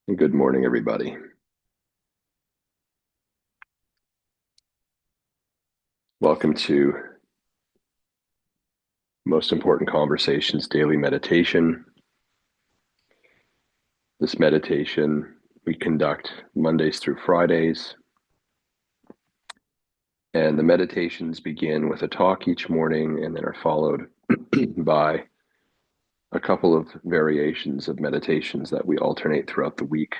Good morning, everybody. Welcome to Most Important Conversations Daily Meditation. This meditation we conduct Mondays through Fridays. And the meditations begin with a talk each morning and then are followed by a couple of variations of meditations that we alternate throughout the week.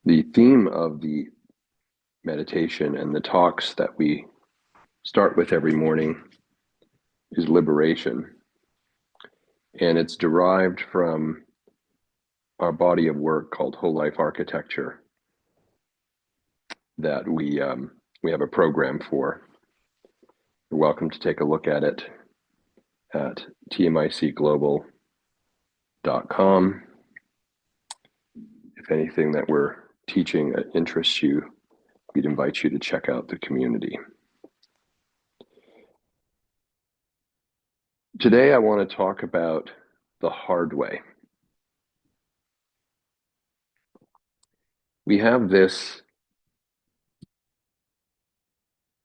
The theme of the meditation and the talks that we start with every morning is liberation. And it's derived from our body of work called Whole Life Architecture that we have a program for. You're welcome to take a look at it at TMICglobal.com. If anything that we're teaching interests you, we'd invite you to check out the community. Today, I want to talk about the hard way. We have this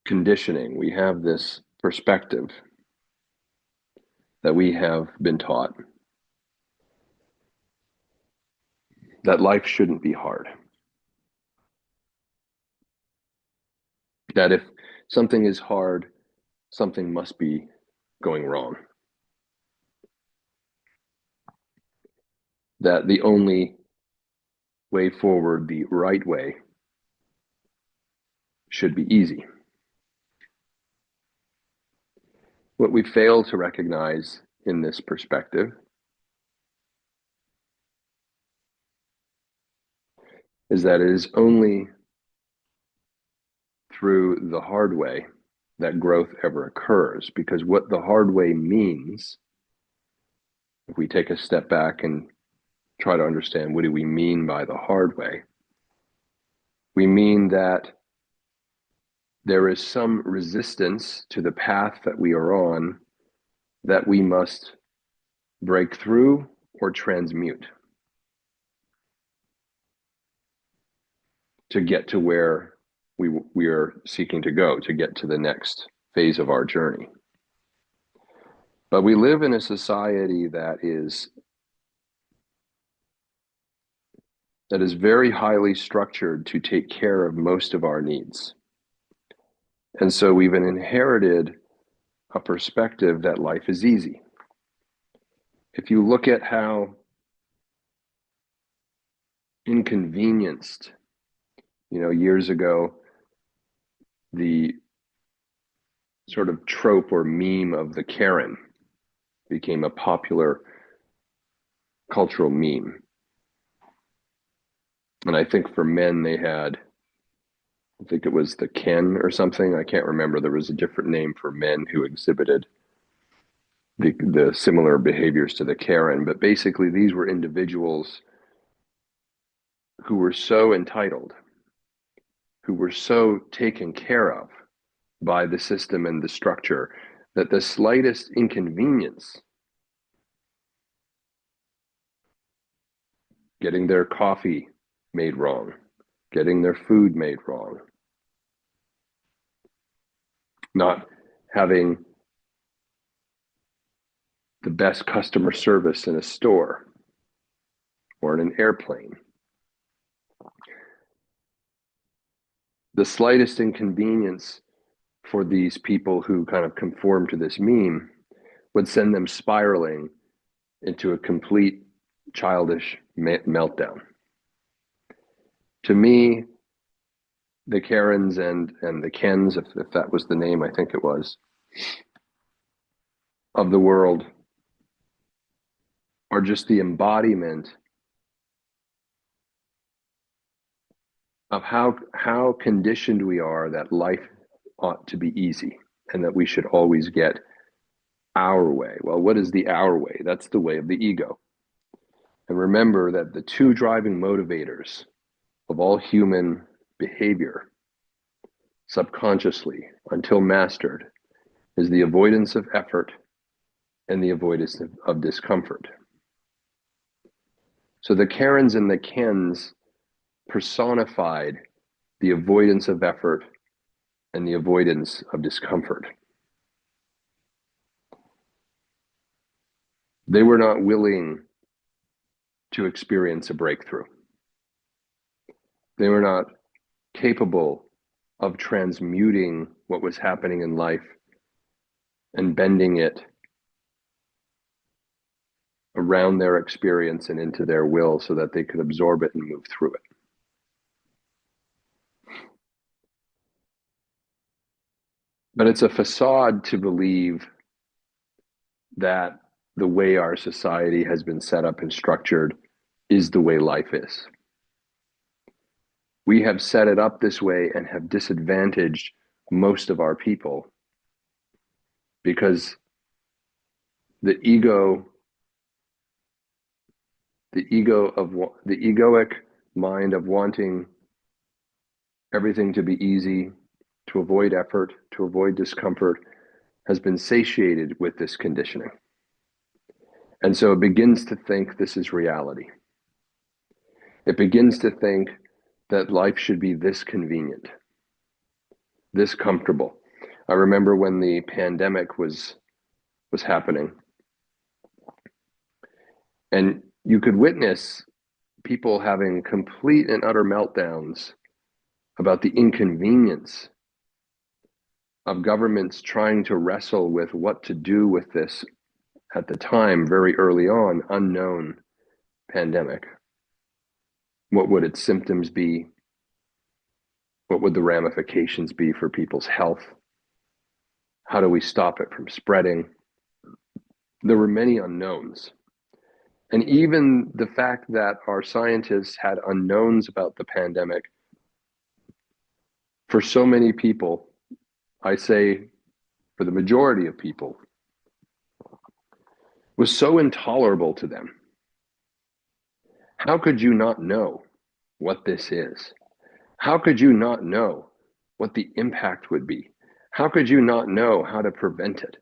conditioning, we have this perspective that we have been taught that life shouldn't be hard. That if something is hard, something must be going wrong. That the only way forward, the right way, should be easy. What we fail to recognize in this perspective is that it is only through the hard way that growth ever occurs, because what the hard way means, if we take a step back and try to understand what do we mean by the hard way, we mean that there is some resistance to the path that we are on that we must break through or transmute to get to where we are seeking to go, to get to the next phase of our journey. But we live in a society that is very highly structured to take care of most of our needs. And so we've inherited a perspective that life is easy. If you look at how inconvenienced, years ago, the sort of trope or meme of the Karen became a popular cultural meme. And I think for men, they had, I think it was the Ken or something. I can't remember. There was a different name for men who exhibited the similar behaviors to the Karen. But basically, these were individuals who were so entitled, who were so taken care of by the system and the structure, that the slightest inconvenience, getting their coffee made wrong, getting their food made wrong, not having the best customer service in a store or in an airplane, the slightest inconvenience for these people who kind of conform to this meme would send them spiraling into a complete childish meltdown. To me, the Karens and the Kens, if that was the name, I think it was, of the world are just the embodiment of how conditioned we are that life ought to be easy and that we should always get our way. Well, what is the our way? That's the way of the ego. And remember that the two driving motivators of all human behavior, subconsciously, until mastered, is the avoidance of effort and the avoidance of discomfort. So the Karens and the Kens personified the avoidance of effort and the avoidance of discomfort. They were not willing to experience a breakthrough. They were not capable of transmuting what was happening in life and bending it around their experience and into their will so that they could absorb it and move through it. But it's a facade to believe that the way our society has been set up and structured is the way life is. We have set it up this way and have disadvantaged most of our people because the egoic mind of wanting everything to be easy, to avoid effort, to avoid discomfort, has been satiated with this conditioning. And so it begins to think this is reality. It begins to think that life should be this convenient, this comfortable. I remember when the pandemic was happening, and you could witness people having complete and utter meltdowns about the inconvenience of governments trying to wrestle with what to do with this, at the time, very early on, unknown pandemic. What would its symptoms be? What would the ramifications be for people's health? How do we stop it from spreading? There were many unknowns. And even the fact that our scientists had unknowns about the pandemic, for so many people, I say for the majority of people, was so intolerable to them. How could you not know what this is? How could you not know what the impact would be? How could you not know how to prevent it?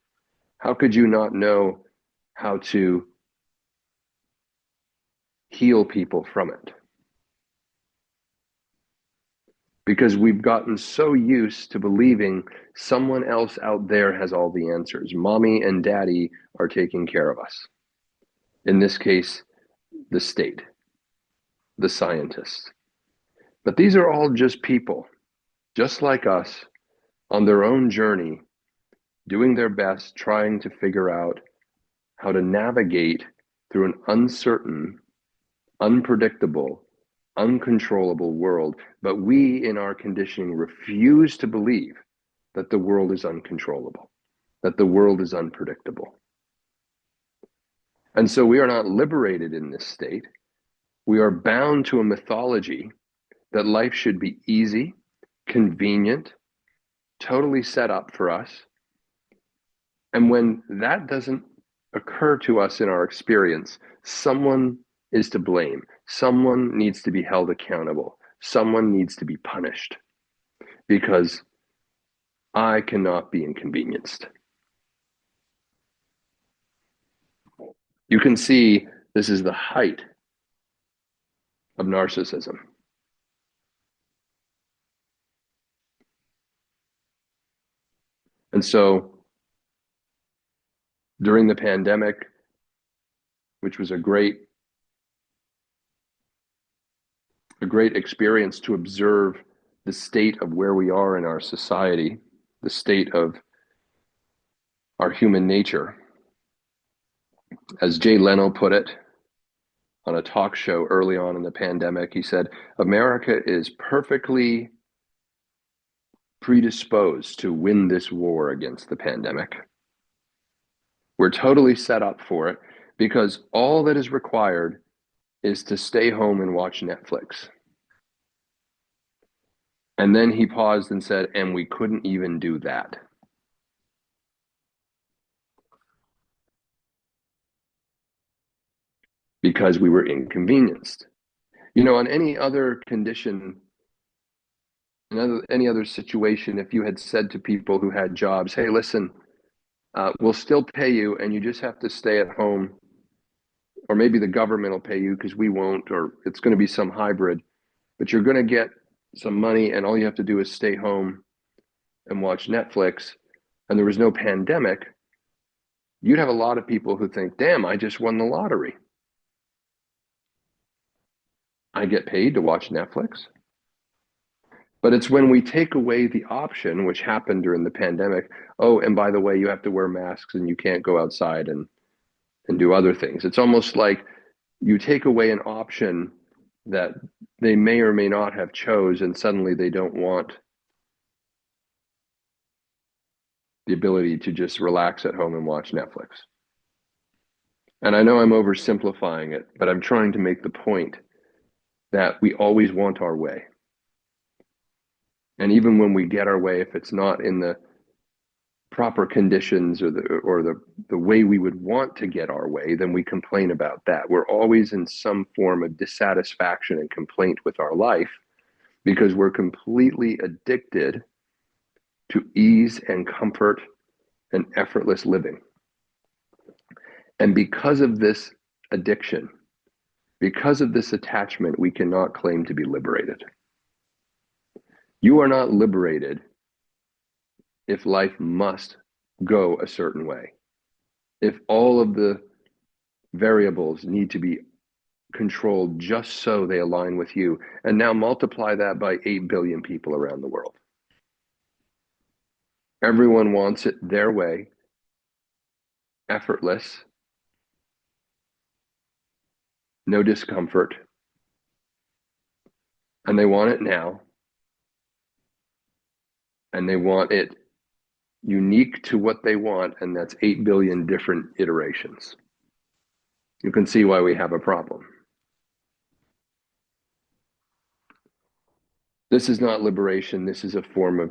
How could you not know how to heal people from it? Because we've gotten so used to believing someone else out there has all the answers. Mommy and daddy are taking care of us. In this case, the state, the scientists. But these are all just people, just like us, on their own journey, doing their best, trying to figure out how to navigate through an uncertain, unpredictable, uncontrollable world. But we, in our conditioning, refuse to believe that the world is uncontrollable, that the world is unpredictable. And so we are not liberated in this state. We are bound to a mythology that life should be easy, convenient, totally set up for us. And when that doesn't occur to us in our experience, someone is to blame. Someone needs to be held accountable. Someone needs to be punished because I cannot be inconvenienced. You can see this is the height of narcissism. And so during the pandemic, which was a great experience to observe the state of where we are in our society, the state of our human nature. As Jay Leno put it on a talk show early on in the pandemic, he said, America is perfectly predisposed to win this war against the pandemic. We're totally set up for it because all that is required is to stay home and watch Netflix. And then he paused and said, and we couldn't even do that. Because we were inconvenienced. You know, on any other condition, in any other situation, if you had said to people who had jobs, hey, listen, we'll still pay you and you just have to stay at home or maybe the government will pay you because we won't, or it's going to be some hybrid, but you're going to get some money and all you have to do is stay home and watch Netflix, and there was no pandemic, you'd have a lot of people who think, damn, I just won the lottery. I get paid to watch Netflix. But it's when we take away the option, which happened during the pandemic, oh, and by the way, you have to wear masks and you can't go outside and do other things. It's almost like you take away an option that they may or may not have chose, and suddenly they don't want the ability to just relax at home and watch Netflix. And I know I'm oversimplifying it, but I'm trying to make the point that we always want our way. And even when we get our way, if it's not in the proper conditions or the way we would want to get our way, then we complain about that. We're always in some form of dissatisfaction and complaint with our life because we're completely addicted to ease and comfort and effortless living. And because of this addiction, because of this attachment, we cannot claim to be liberated. You are not liberated if life must go a certain way. If all of the variables need to be controlled just so they align with you, and now multiply that by 8 billion people around the world. Everyone wants it their way, effortless, no discomfort, and they want it now, and they want it unique to what they want, and that's 8 billion different iterations. You can see why we have a problem. This is not liberation. This is a form of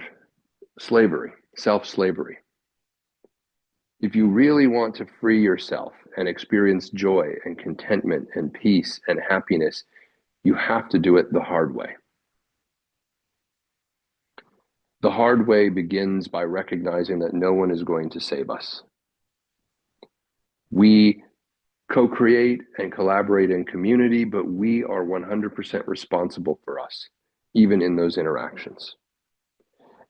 slavery, self-slavery. If you really want to free yourself and experience joy and contentment and peace and happiness, you have to do it the hard way. The hard way begins by recognizing that no one is going to save us. We co-create and collaborate in community, but we are 100% responsible for us, even in those interactions.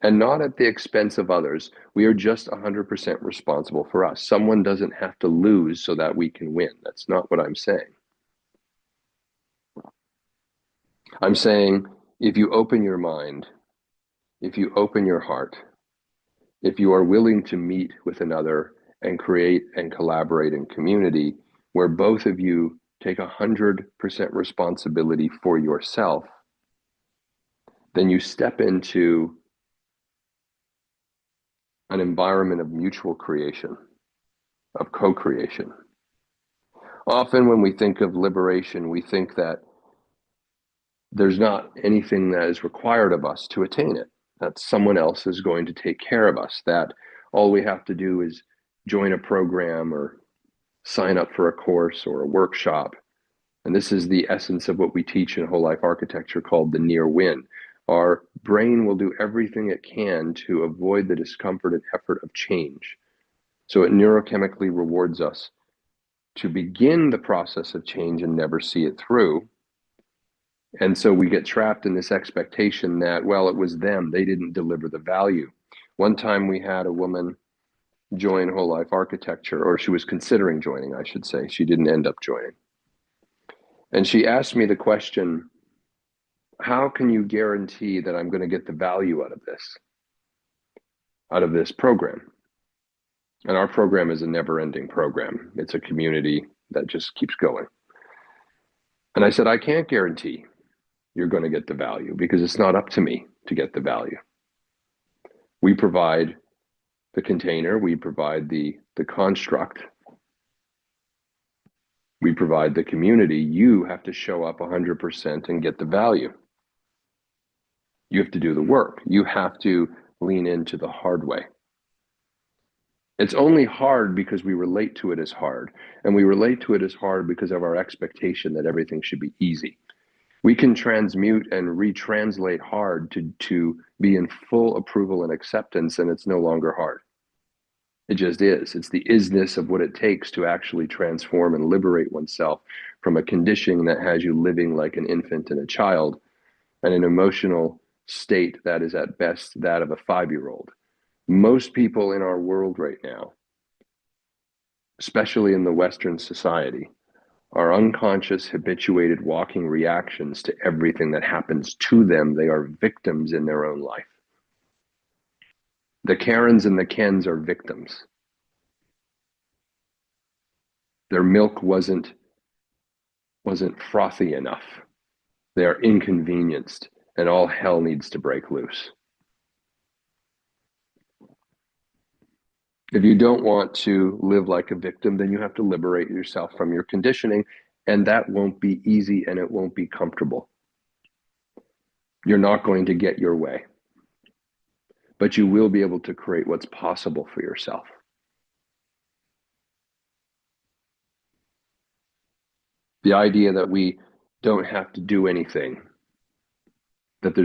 And not at the expense of others. We are just 100% responsible for us. Someone doesn't have to lose so that we can win. That's not what I'm saying. I'm saying if you open your mind, if you open your heart, if you are willing to meet with another and create and collaborate in community where both of you take 100% responsibility for yourself, then you step into an environment of mutual creation, of co-creation. Often when we think of liberation, we think that there's not anything that is required of us to attain it, that someone else is going to take care of us, that all we have to do is join a program or sign up for a course or a workshop. And this is the essence of what we teach in whole life architecture called the near win. Our brain will do everything it can to avoid the discomfort and effort of change. So it neurochemically rewards us to begin the process of change and never see it through. And so we get trapped in this expectation that, well, it was them, they didn't deliver the value. One time we had a woman join whole life architecture, or she was considering joining, I should say. She didn't end up joining. And she asked me the question, how can you guarantee that I'm going to get the value out of this program? And our program is a never-ending program. It's a community that just keeps going. And I said, I can't guarantee you're going to get the value because it's not up to me to get the value. We provide the container, we provide the construct, we provide the community. You have to show up 100% and get the value. You have to do the work. You have to lean into the hard way. It's only hard because we relate to it as hard. And we relate to it as hard because of our expectation that everything should be easy. We can transmute and retranslate hard to be in full approval and acceptance, and it's no longer hard. It just is. It's the isness of what it takes to actually transform and liberate oneself from a conditioning that has you living like an infant and a child, and an emotional state that is at best that of a 5-year-old. Most people in our world right now, especially in the Western society, are unconscious, habituated walking reactions to everything that happens to them. They are victims in their own life. The Karens and the Kens are victims. Their milk wasn't frothy enough. They are inconvenienced, and all hell needs to break loose. If you don't want to live like a victim, then you have to liberate yourself from your conditioning, and that won't be easy and it won't be comfortable. You're not going to get your way, but you will be able to create what's possible for yourself. The idea that we don't have to do anything, that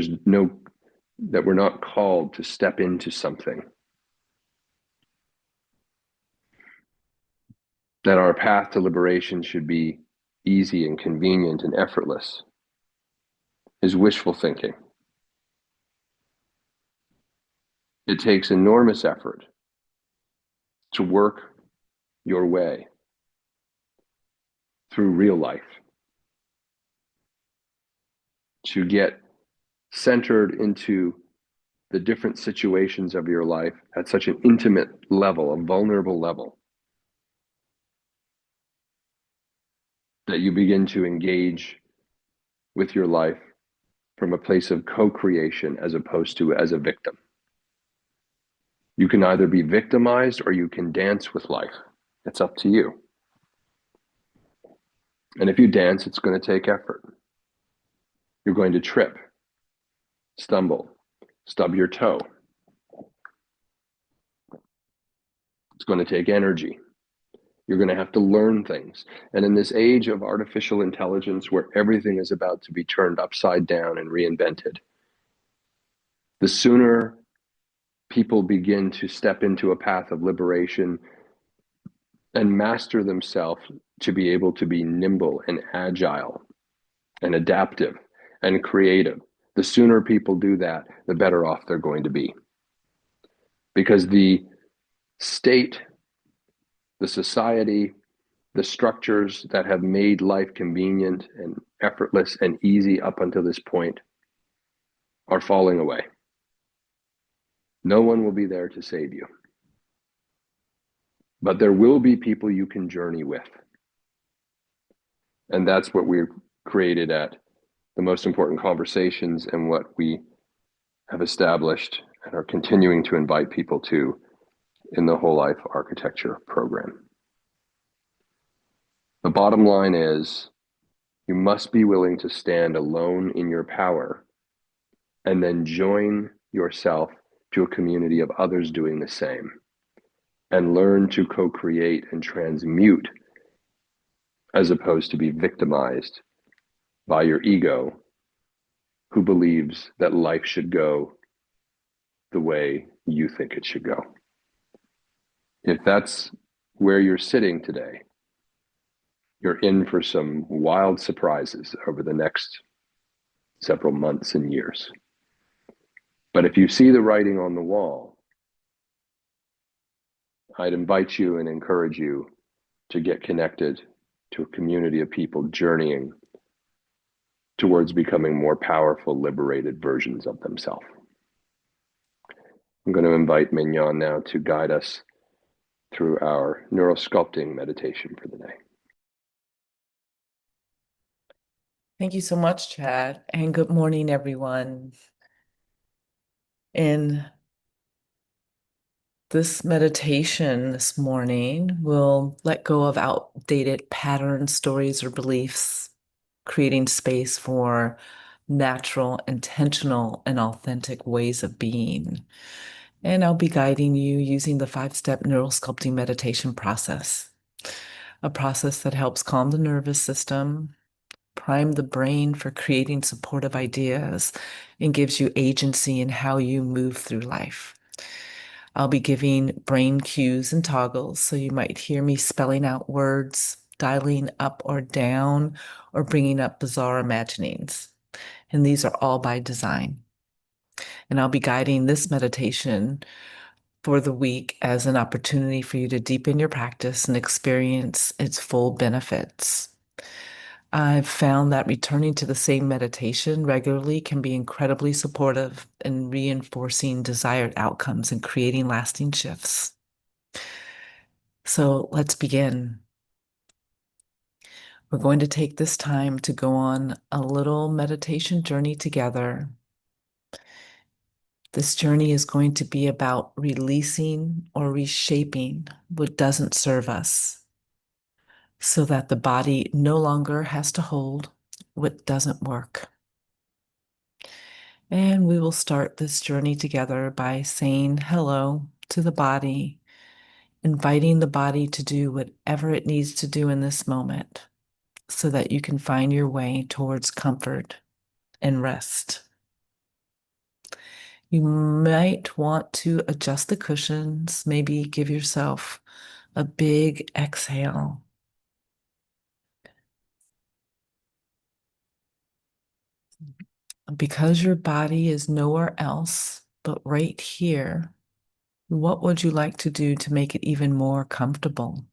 we're not called to step into something, that our path to liberation should be easy and convenient and effortless, is wishful thinking. It takes enormous effort to work your way through real life, to get centered into the different situations of your life at such an intimate level, a vulnerable level, that you begin to engage with your life from a place of co-creation as opposed to as a victim. You can either be victimized or you can dance with life. It's up to you. And if you dance, it's going to take effort. You're going to trip, stumble, stub your toe. It's going to take energy. You're going to have to learn things. And in this age of artificial intelligence where everything is about to be turned upside down and reinvented, the sooner people begin to step into a path of liberation and master themselves to be able to be nimble and agile and adaptive and creative, the sooner people do that, the better off they're going to be. Because the state, the society, the structures that have made life convenient and effortless and easy up until this point are falling away. No one will be there to save you. But there will be people you can journey with. And that's what we've created at the Most Important Conversations, and what we have established and are continuing to invite people to in the Whole Life Architecture program. The bottom line is, you must be willing to stand alone in your power and then join yourself to a community of others doing the same, and learn to co-create and transmute, as opposed to be victimized by your ego, who believes that life should go the way you think it should go. If that's where you're sitting today, you're in for some wild surprises over the next several months and years. But if you see the writing on the wall, I'd invite you and encourage you to get connected to a community of people journeying towards becoming more powerful, liberated versions of themselves. I'm going to invite Mignon now to guide us through our neurosculpting meditation for the day. Thank you so much, Chad, and good morning, everyone. In this meditation this morning, we'll let go of outdated patterns, stories, or beliefs, creating space for natural, intentional, and authentic ways of being. And I'll be guiding you using the 5-step neural sculpting meditation process, a process that helps calm the nervous system, prime the brain for creating supportive ideas, and gives you agency in how you move through life. I'll be giving brain cues and toggles, so you might hear me spelling out words, dialing up or down, or bringing up bizarre imaginings. And these are all by design. And I'll be guiding this meditation for the week as an opportunity for you to deepen your practice and experience its full benefits. I've found that returning to the same meditation regularly can be incredibly supportive in reinforcing desired outcomes and creating lasting shifts. So let's begin. We're going to take this time to go on a little meditation journey together. This journey is going to be about releasing or reshaping what doesn't serve us so that the body no longer has to hold what doesn't work. And we will start this journey together by saying hello to the body, inviting the body to do whatever it needs to do in this moment so that you can find your way towards comfort and rest. You might want to adjust the cushions, maybe give yourself a big exhale. Because your body is nowhere else but right here, what would you like to do to make it even more comfortable?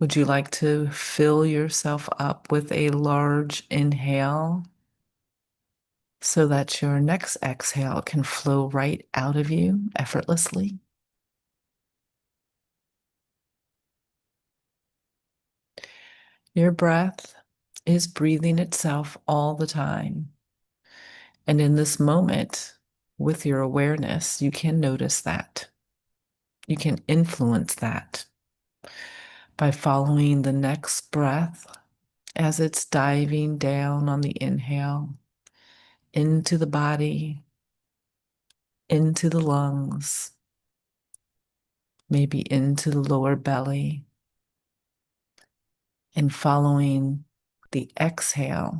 Would you like to fill yourself up with a large inhale so that your next exhale can flow right out of you effortlessly? Your breath is breathing itself all the time. And in this moment, with your awareness, you can notice that. You can influence that by following the next breath as it's diving down on the inhale into the body, into the lungs, maybe into the lower belly, and following the exhale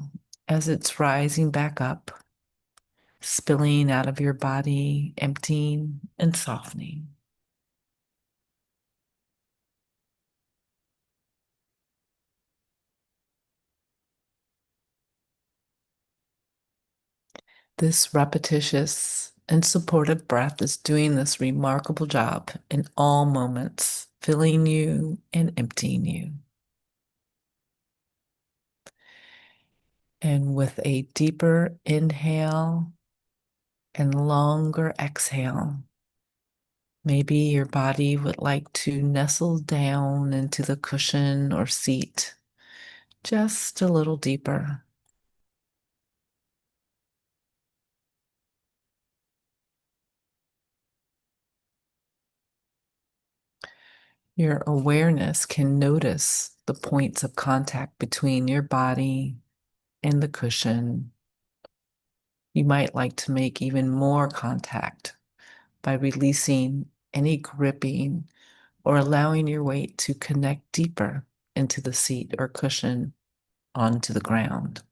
as it's rising back up, spilling out of your body, emptying and softening. This repetitious and supportive breath is doing this remarkable job in all moments, filling you and emptying you. And with a deeper inhale and longer exhale, maybe your body would like to nestle down into the cushion or seat just a little deeper. Your awareness can notice the points of contact between your body and the cushion. You might like to make even more contact by releasing any gripping or allowing your weight to connect deeper into the seat or cushion onto the ground.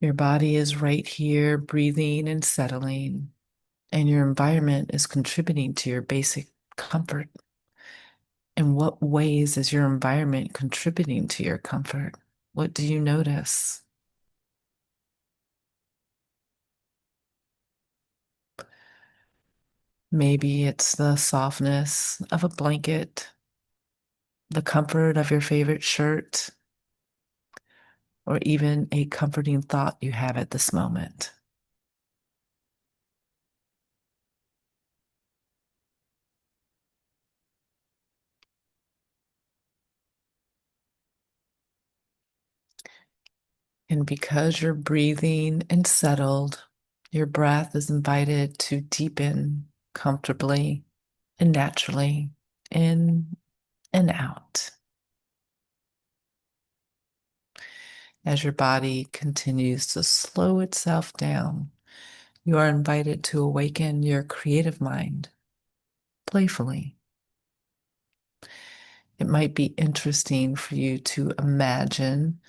Your body is right here, breathing and settling, and your environment is contributing to your basic comfort. In what ways is your environment contributing to your comfort? What do you notice? Maybe it's the softness of a blanket, the comfort of your favorite shirt, or even a comforting thought you have at this moment. And because you're breathing and settled, your breath is invited to deepen comfortably and naturally in and out. As your body continues to slow itself down You are invited to awaken your creative mind playfully. It might be interesting for you to imagine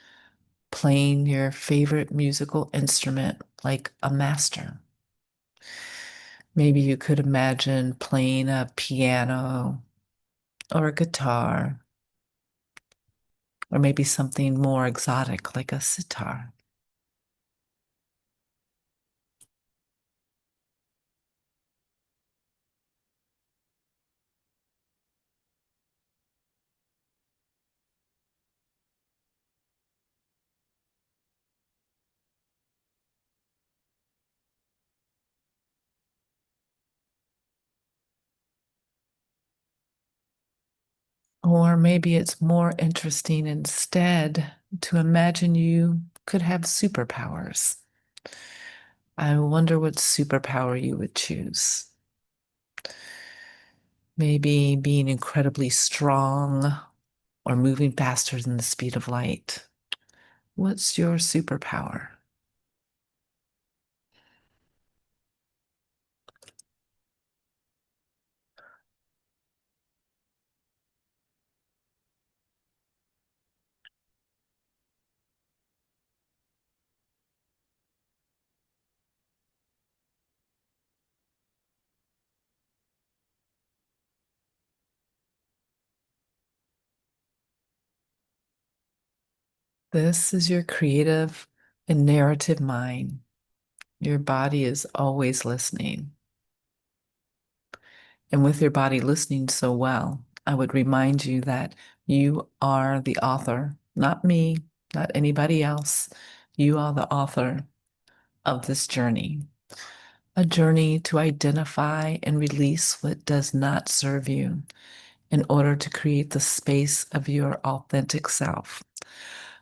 playing your favorite musical instrument like a master. Maybe you could imagine playing a piano or a guitar, or maybe something more exotic like a sitar. Or maybe it's more interesting instead to imagine you could have superpowers. I wonder what superpower you would choose. Maybe being incredibly strong or moving faster than the speed of light. What's your superpower? This is your creative and narrative mind. Your body is always listening. And with your body listening so well, I would remind you that you are the author, not me, not anybody else. You are the author of this journey, a journey to identify and release what does not serve you in order to create the space of your authentic self.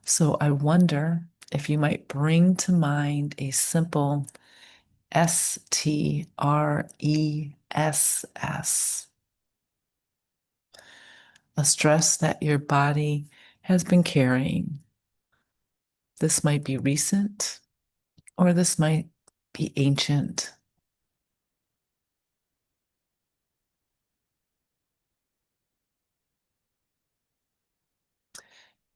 So I wonder if you might bring to mind a simple STRESS, a stress that your body has been carrying. This might be recent or this might be ancient.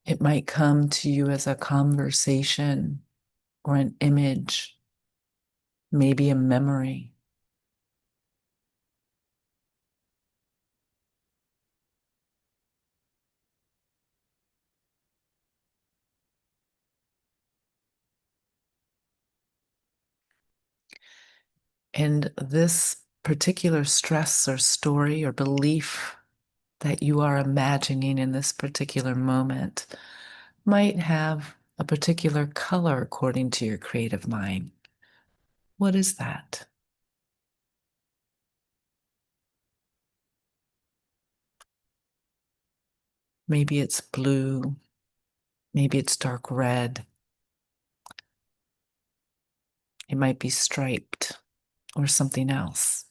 It might come to you as a conversation or an image, maybe a memory. And this particular stress or story or belief that you are imagining in this particular moment might have a particular color according to your creative mind. What is that? Maybe it's blue, maybe it's dark red, it might be striped or something else.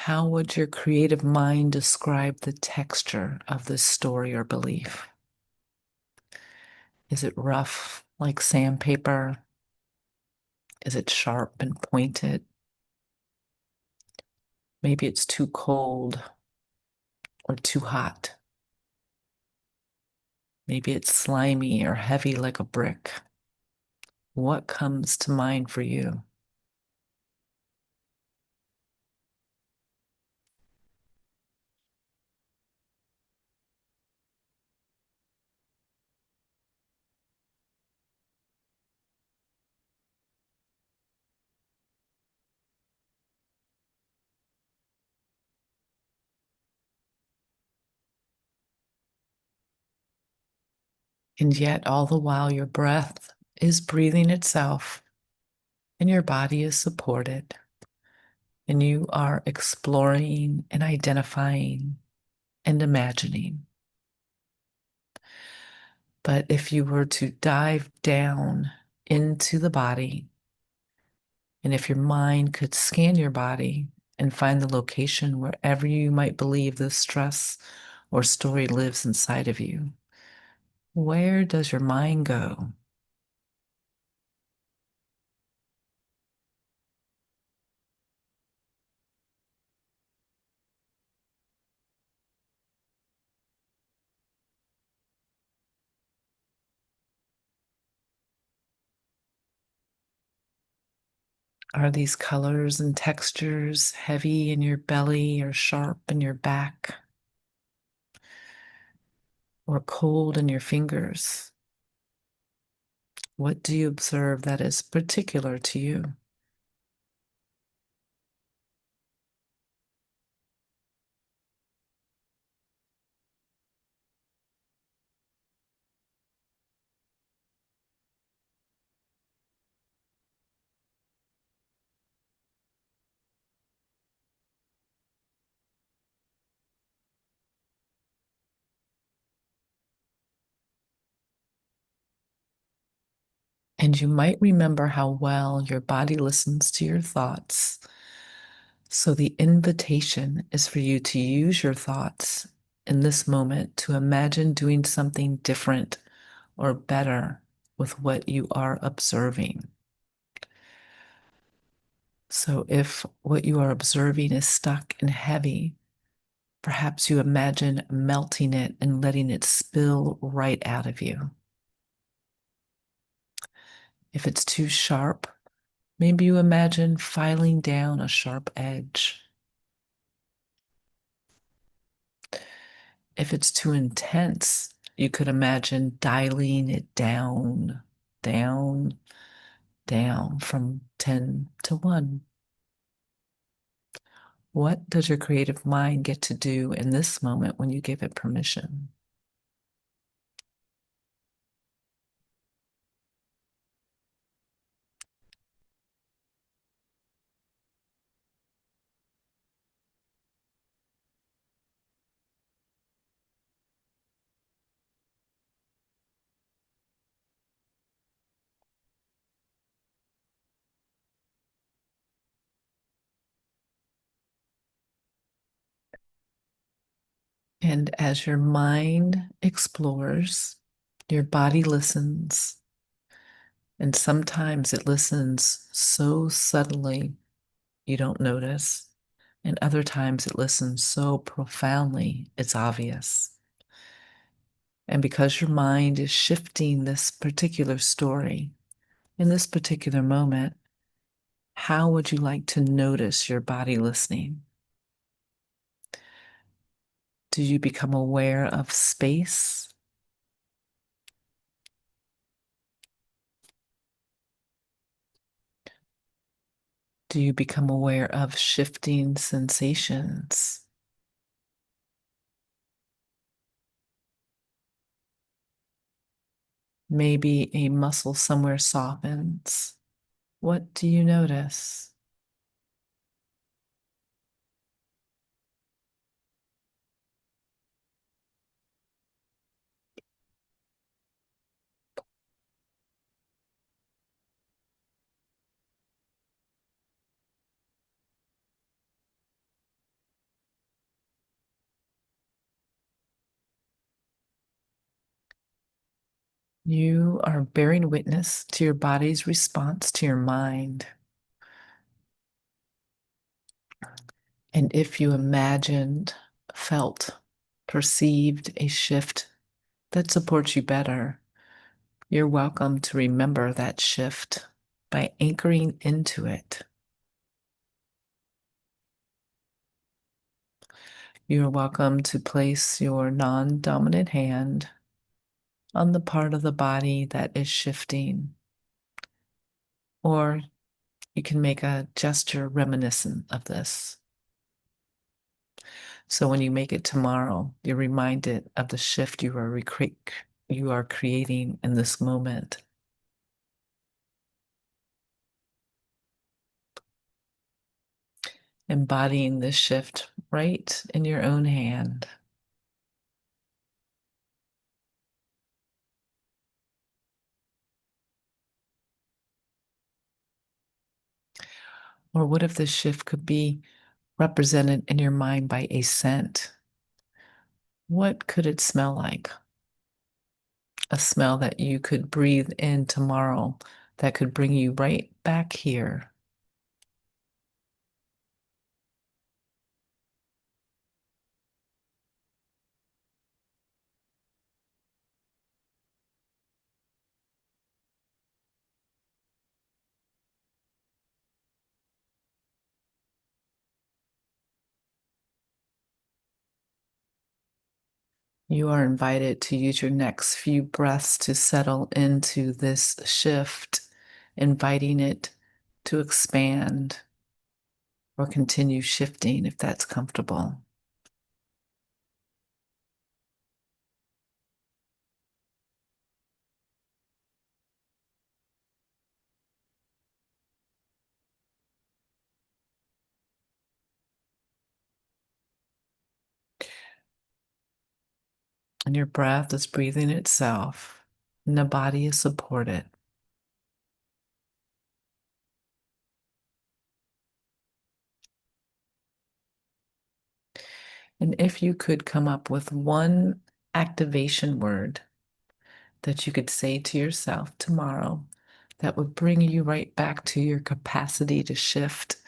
How would your creative mind describe the texture of this story or belief? Is it rough like sandpaper? Is it sharp and pointed? Maybe it's too cold or too hot. Maybe it's slimy or heavy like a brick. What comes to mind for you? And yet, all the while, your breath is breathing itself and your body is supported, and you are exploring and identifying and imagining. But if you were to dive down into the body And if your mind could scan your body and find the location wherever you might believe the stress or story lives inside of you, where does your mind go? Are these colors and textures heavy in your belly or sharp in your back or cold in your fingers? What do you observe that is particular to you? And you might remember how well your body listens to your thoughts. So the invitation is for you to use your thoughts in this moment to imagine doing something different or better with what you are observing. So if what you are observing is stuck and heavy, perhaps you imagine melting it and letting it spill right out of you. If it's too sharp, maybe you imagine filing down a sharp edge. If it's too intense, you could imagine dialing it down, down, down from 10 to 1. What does your creative mind get to do in this moment when you give it permission? And as your mind explores, your body listens. And sometimes it listens so subtly you don't notice. And other times it listens so profoundly it's obvious. And because your mind is shifting this particular story in this particular moment, how would you like to notice your body listening? Do you become aware of space? Do you become aware of shifting sensations? Maybe a muscle somewhere softens. What do you notice? You are bearing witness to your body's response to your mind. And if you imagined, felt, perceived a shift that supports you better, you're welcome to remember that shift by anchoring into it. You're welcome to place your non dominant hand on the part of the body that is shifting, or you can make a gesture reminiscent of this. So when you make it tomorrow, you're reminded of the shift you are creating in this moment. Embodying this shift right in your own hand. Or what if this shift could be represented in your mind by a scent? What could it smell like? A smell that you could breathe in tomorrow that could bring you right back here. You are invited to use your next few breaths to settle into this shift, inviting it to expand or continue shifting if that's comfortable. And your breath is breathing itself, and the body is supported. And if you could come up with one activation word that you could say to yourself tomorrow that would bring you right back to your capacity to shift,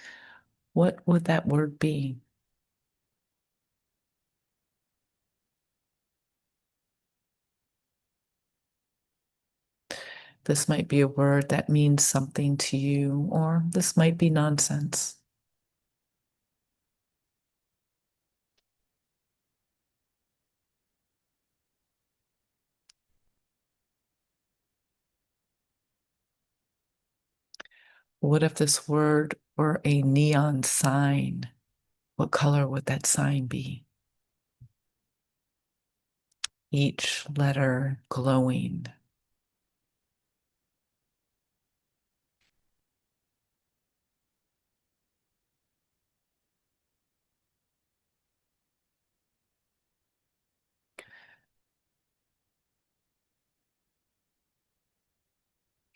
what would that word be? This might be a word that means something to you, or this might be nonsense. What if this word were a neon sign? What color would that sign be? Each letter glowing.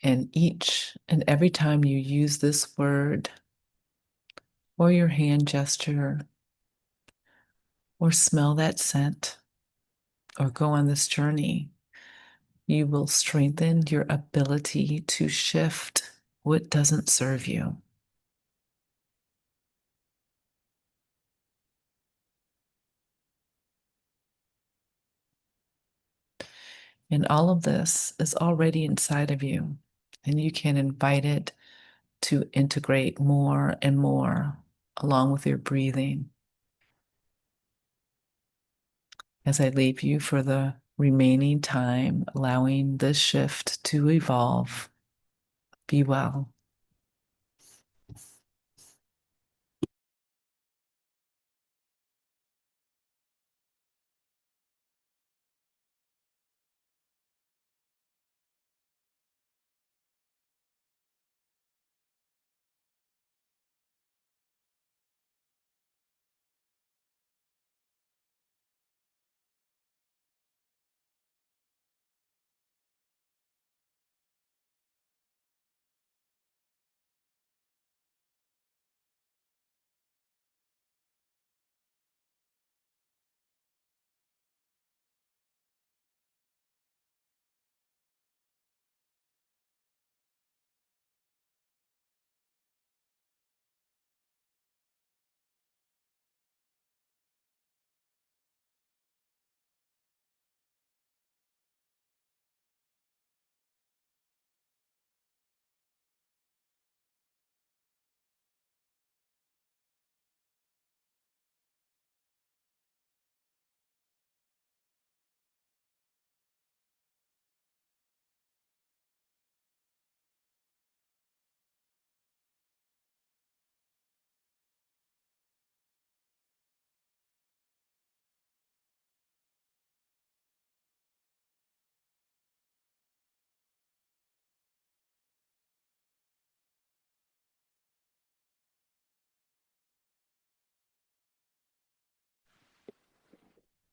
And each and every time you use this word or your hand gesture or smell that scent or go on this journey, you will strengthen your ability to shift what doesn't serve you. And all of this is already inside of you, and you can invite it to integrate more and more along with your breathing. As I leave you for the remaining time, allowing this shift to evolve, be well.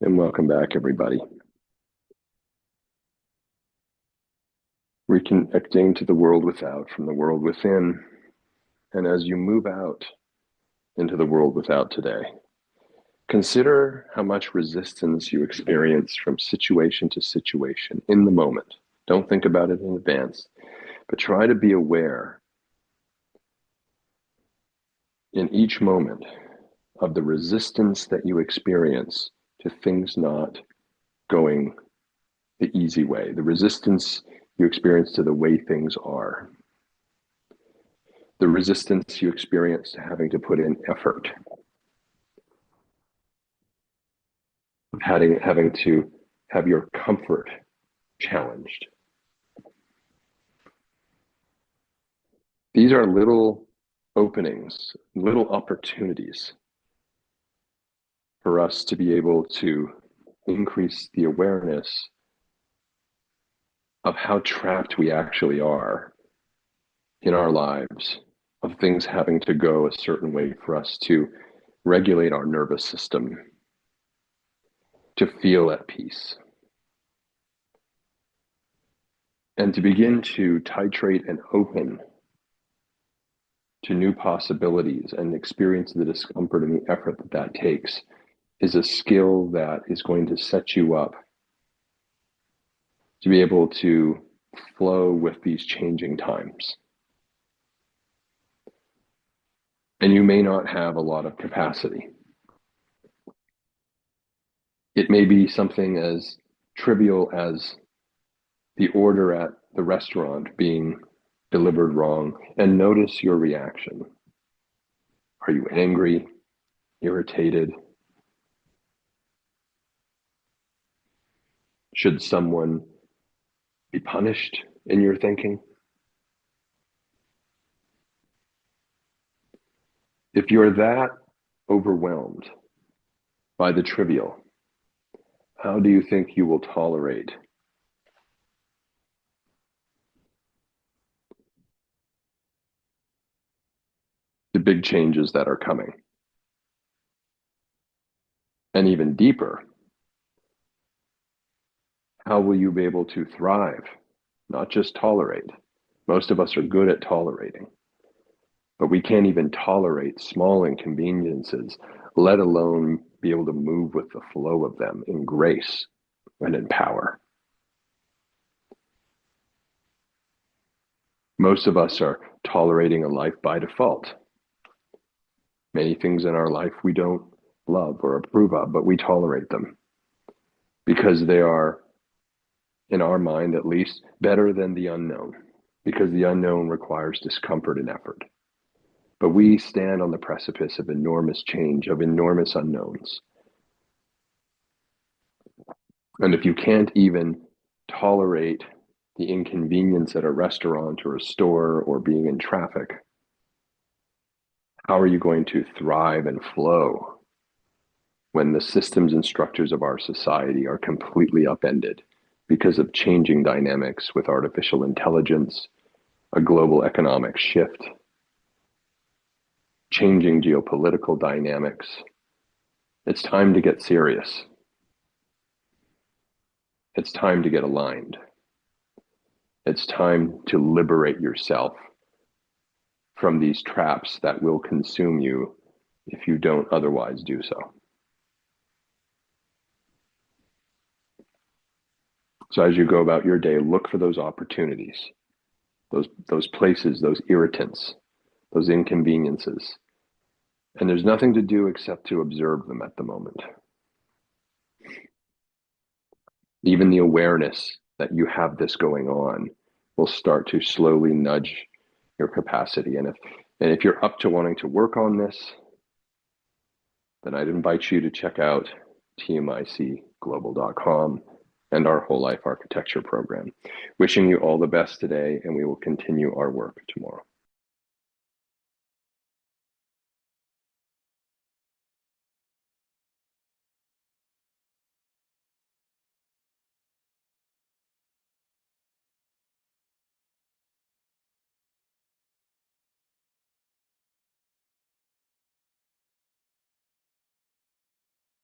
And welcome back, everybody. Reconnecting to the world without from the world within. and as you move out into the world without today, consider how much resistance you experience from situation to situation in the moment. Don't think about it in advance, but try to be aware in each moment of the resistance that you experience to things not going the easy way, the resistance you experience to the way things are, the resistance you experience to having to put in effort, having to have your comfort challenged. These are little openings, little opportunities for us to be able to increase the awareness of how trapped we actually are in our lives, of things having to go a certain way for us to regulate our nervous system, to feel at peace, and to begin to titrate and open to new possibilities and experience the discomfort and the effort that that takes is a skill that is going to set you up to be able to flow with these changing times. And you may not have a lot of capacity. It may be something as trivial as the order at the restaurant being delivered wrong, and notice your reaction. Are you angry, irritated? Should someone be punished in your thinking? If you're that overwhelmed by the trivial, how do you think you will tolerate the big changes that are coming? And even deeper, how will you be able to thrive, not just tolerate? Most of us are good at tolerating, but we can't even tolerate small inconveniences, let alone be able to move with the flow of them in grace and in power. Most of us are tolerating a life by default. Many things in our life we don't love or approve of, but we tolerate them because they are, in our mind at least, better than the unknown, because the unknown requires discomfort and effort. But we stand on the precipice of enormous change, of enormous unknowns. And if you can't even tolerate the inconvenience at a restaurant or a store or being in traffic, how are you going to thrive and flow when the systems and structures of our society are completely upended because of changing dynamics with artificial intelligence, a global economic shift, changing geopolitical dynamics? It's time to get serious. It's time to get aligned. It's time to liberate yourself from these traps that will consume you if you don't otherwise do so. So as you go about your day, look for those opportunities, those places, those irritants, those inconveniences. And there's nothing to do except to observe them at the moment. Even the awareness that you have this going on will start to slowly nudge your capacity. And if you're up to wanting to work on this, then I'd invite you to check out TMICglobal.com and our whole life architecture program. Wishing you all the best today, and we will continue our work tomorrow.